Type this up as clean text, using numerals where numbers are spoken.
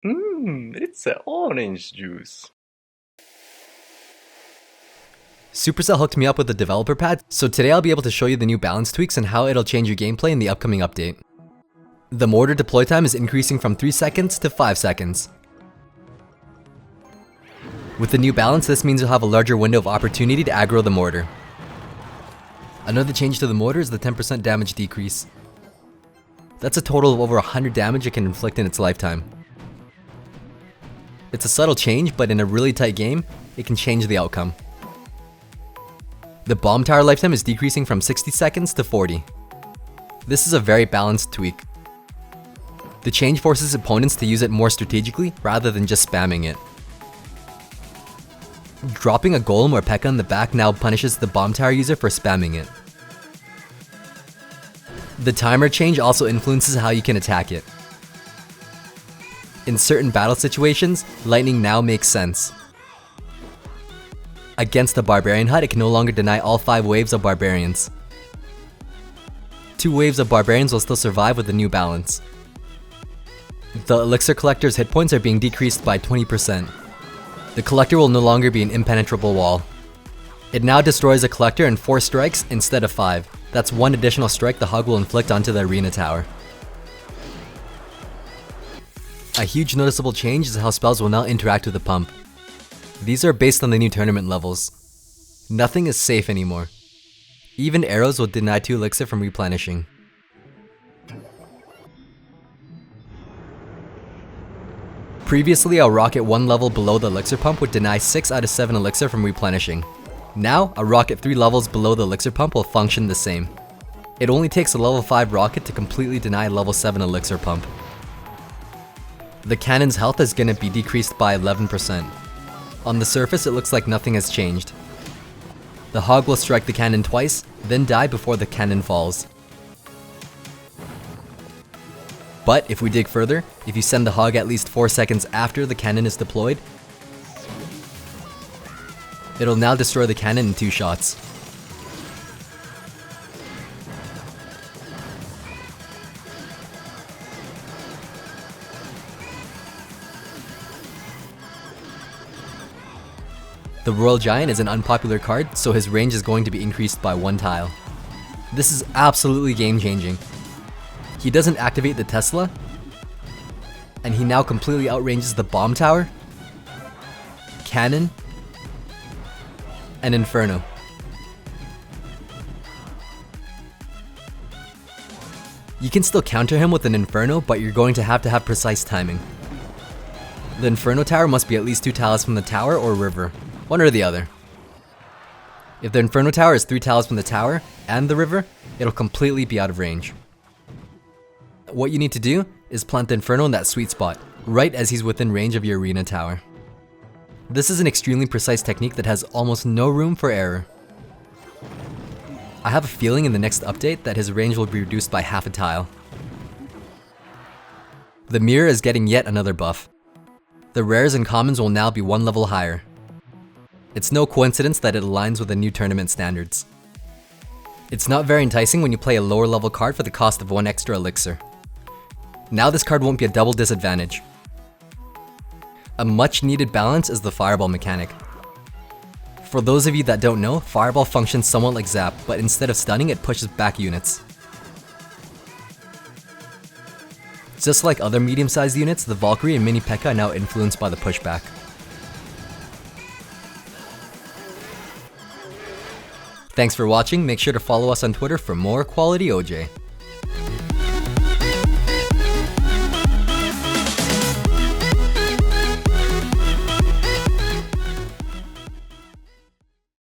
It's a orange juice. Supercell hooked me up with the developer pad, so today I'll be able to show you the new balance tweaks and how it'll change your gameplay in the upcoming update. The mortar deploy time is increasing from 3 seconds to 5 seconds. With the new balance, this means you'll have a larger window of opportunity to aggro the mortar. Another change to the mortar is the 10% damage decrease. That's a total of over 100 damage it can inflict in its lifetime. It's a subtle change, but in a really tight game, it can change the outcome. The bomb tower lifetime is decreasing from 60 seconds to 40. This is a very balanced tweak. The change forces opponents to use it more strategically rather than just spamming it. Dropping a golem or P.E.K.K.A in the back now punishes the bomb tower user for spamming it. The timer change also influences how you can attack it. In certain battle situations, lightning now makes sense. Against a barbarian hut, it can no longer deny all 5 waves of barbarians. 2 waves of barbarians will still survive with the new balance. The Elixir Collector's hit points are being decreased by 20%. The Collector will no longer be an impenetrable wall. It now destroys a Collector in 4 strikes instead of 5. That's 1 additional strike the Hog will inflict onto the arena tower. A huge noticeable change is how spells will now interact with the pump. These are based on the new tournament levels. Nothing is safe anymore. Even arrows will deny 2 elixir from replenishing. Previously, a rocket 1 level below the elixir pump would deny 6 out of 7 elixir from replenishing. Now, a rocket 3 levels below the elixir pump will function the same. It only takes a level 5 rocket to completely deny level 7 elixir pump. The cannon's health is gonna be decreased by 11%. On the surface, it looks like nothing has changed. The Hog will strike the cannon twice, then die before the cannon falls. But if we dig further, if you send the Hog at least 4 seconds after the cannon is deployed, it'll now destroy the cannon in 2 shots. The Royal Giant is an unpopular card, so his range is going to be increased by 1 tile. This is absolutely game-changing. He doesn't activate the Tesla, and he now completely outranges the bomb tower, cannon, and Inferno. You can still counter him with an Inferno, but you're going to have precise timing. The Inferno tower must be at least 2 tiles from the tower or river, one or the other. If the Inferno tower is 3 tiles from the tower and the river, it'll completely be out of range. What you need to do is plant the Inferno in that sweet spot, right as he's within range of your arena tower. This is an extremely precise technique that has almost no room for error. I have a feeling in the next update that his range will be reduced by half a tile. The mirror is getting yet another buff. The rares and commons will now be 1 level higher. It's no coincidence that it aligns with the new tournament standards. It's not very enticing when you play a lower level card for the cost of 1 extra elixir. Now this card won't be a double disadvantage. A much needed balance is the fireball mechanic. For those of you that don't know, fireball functions somewhat like zap, but instead of stunning, it pushes back units. Just like other medium-sized units, the Valkyrie and mini P.E.K.K.A are now influenced by the pushback. Thanks for watching, make sure to follow us on Twitter for more quality OJ.